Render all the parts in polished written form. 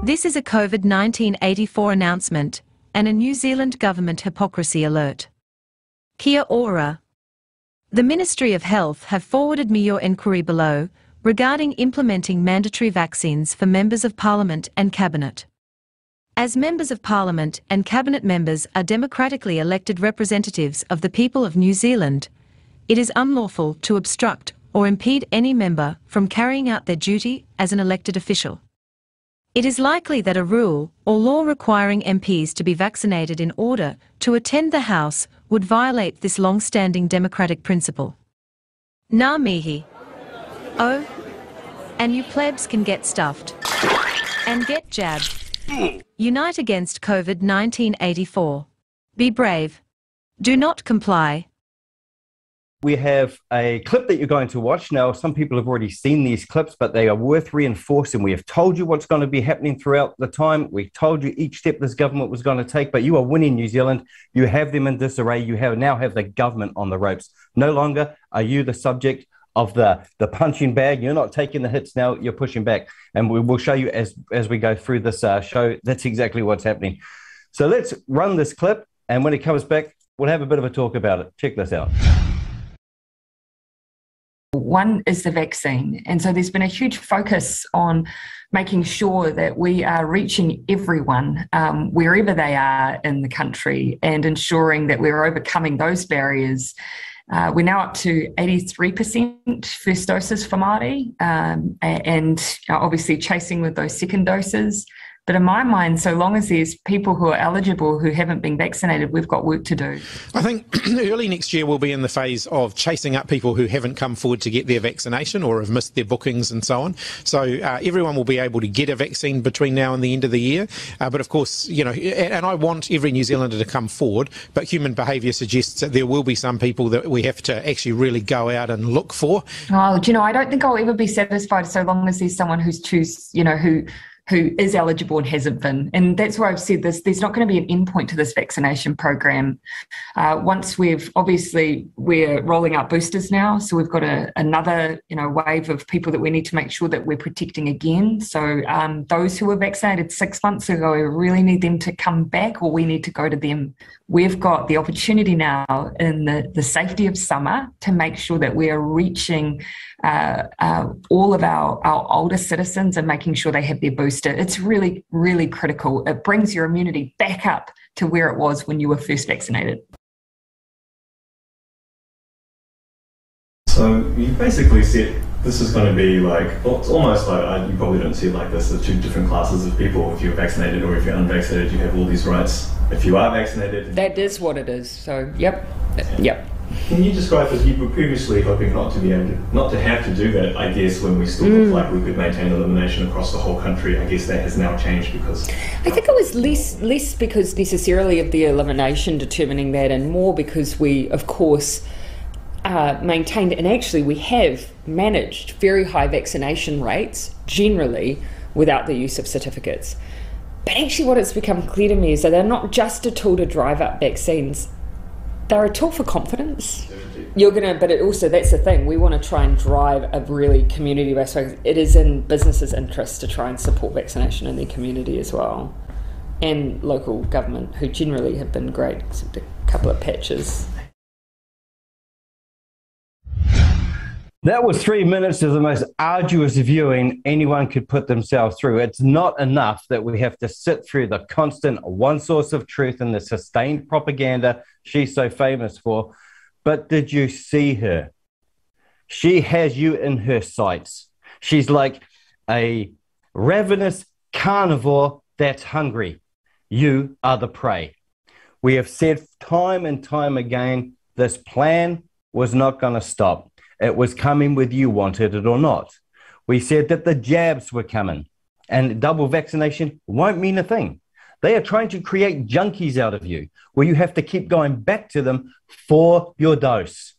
This is a COVID-19 84 announcement and a New Zealand government hypocrisy alert. Kia ora. The Ministry of Health have forwarded me your inquiry below regarding implementing mandatory vaccines for members of Parliament and Cabinet. As members of Parliament and Cabinet members are democratically elected representatives of the people of New Zealand, it is unlawful to obstruct or impede any member from carrying out their duty as an elected official. It is likely that a rule or law requiring MPs to be vaccinated in order to attend the House would violate this long-standing democratic principle. Ngā mihi. Oh, and you plebs can get stuffed and get jabbed. Unite against COVID-19 84. Be brave. Do not comply. We have a clip that you're going to watch. Now, some people have already seen these clips, but they are worth reinforcing. We have told you what's going to be happening throughout the time. We told you each step this government was going to take, but you are winning New Zealand. You have them in disarray. You now have the government on the ropes. No longer are you the subject of the punching bag. You're not taking the hits now, you're pushing back. And we will show you as we go through this show, that's exactly what's happening. So let's run this clip, and when it comes back, we'll have a bit of a talk about it. Check this out. One is the vaccine. And so there's been a huge focus on making sure that we are reaching everyone wherever they are in the country and ensuring that we're overcoming those barriers. We're now up to 83% first doses for Māori and obviously chasing with those second doses. But in my mind, so long as there's people who are eligible who haven't been vaccinated, we've got work to do. I think early next year we'll be in the phase of chasing up people who haven't come forward to get their vaccination or have missed their bookings and so on. So everyone will be able to get a vaccine between now and the end of the year. But of course, you know, and I want every New Zealander to come forward, but human behaviour suggests that there will be some people that we have to actually really go out and look for. Oh, do you know, I don't think I'll ever be satisfied so long as there's someone who is eligible and hasn't been. And that's why I've said this, there's not going to be an endpoint to this vaccination program. Once we're rolling out boosters now, so we've got another wave of people that we need to make sure that we're protecting again. So those who were vaccinated 6 months ago, we really need them to come back, or we need to go to them. We've got the opportunity now in the safety of summer to make sure that we are reaching all of our older citizens and making sure they have their booster. It's really, really critical. It brings your immunity back up to where it was when you were first vaccinated. So you basically said this is going to be like, well, it's almost like, you probably don't see it like this, there's two different classes of people. If you're vaccinated or if you're unvaccinated, you have all these rights. If you are vaccinated... That is what it is. So, yep. Can you describe, as you were previously hoping not to have to do that, I guess, when we still looked like we could maintain elimination across the whole country? I guess that has now changed because... I think it was less because necessarily of the elimination determining that, and more because we, of course, maintained, and actually we have managed very high vaccination rates, generally, without the use of certificates. But actually what it's become clear to me is that they're not just a tool to drive up vaccines, they're a tool for confidence. But it also, that's the thing, we want to try and drive a really community-based focus. It is in businesses' interest to try and support vaccination in their community as well. And local government, who generally have been great, except a couple of patches. That was 3 minutes of the most arduous viewing anyone could put themselves through. It's not enough that we have to sit through the constant one source of truth and the sustained propaganda she's so famous for. But did you see her? She has you in her sights. She's like a ravenous carnivore that's hungry. You are the prey. We have said time and time again, this plan was not going to stop. It was coming whether you wanted it or not. We said that the jabs were coming and double vaccination won't mean a thing. They are trying to create junkies out of you where you have to keep going back to them for your dose.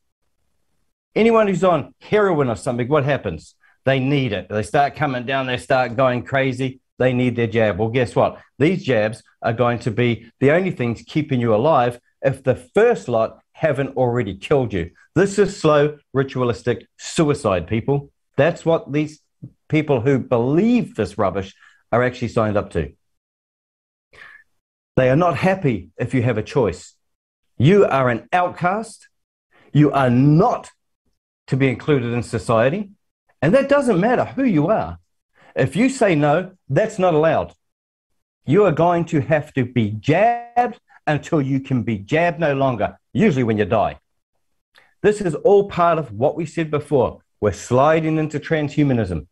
Anyone who's on heroin or something, what happens? They need it. They start coming down. They start going crazy. They need their jab. Well, guess what? These jabs are going to be the only things keeping you alive if the first lot haven't already killed you. This is slow, ritualistic suicide, people. That's what these people who believe this rubbish are actually signed up to. They are not happy if you have a choice. You are an outcast. You are not to be included in society. And that doesn't matter who you are. If you say no, that's not allowed. You are going to have to be jabbed until you can be jabbed no longer, usually when you die. This is all part of what we said before. We're sliding into transhumanism.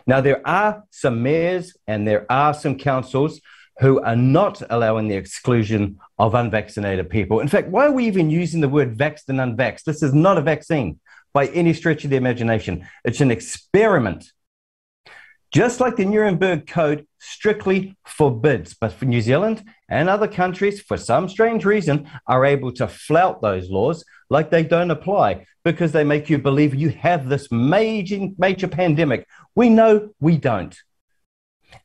Now, there are some mayors and there are some councils who are not allowing the exclusion of unvaccinated people. In fact, why are we even using the word vaxxed and unvaxxed? This is not a vaccine by any stretch of the imagination. It's an experiment. Just like the Nuremberg Code strictly forbids, but for New Zealand and other countries, for some strange reason, are able to flout those laws like they don't apply because they make you believe you have this major pandemic. We know we don't.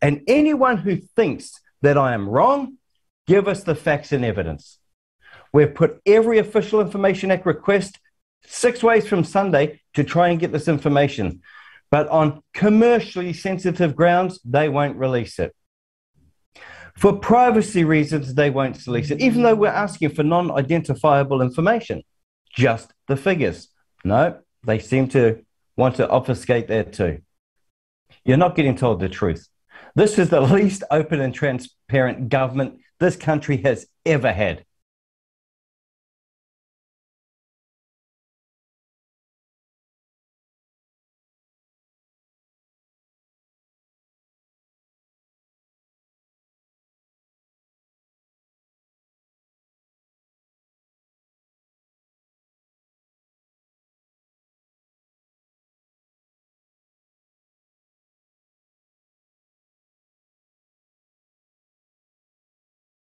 And anyone who thinks that I am wrong, give us the facts and evidence. We've put every Official Information Act request 6 ways from Sunday to try and get this information. But on commercially sensitive grounds, they won't release it. For privacy reasons, they won't release it, even though we're asking for non-identifiable information, just the figures. No, they seem to want to obfuscate that too. You're not getting told the truth. This is the least open and transparent government this country has ever had.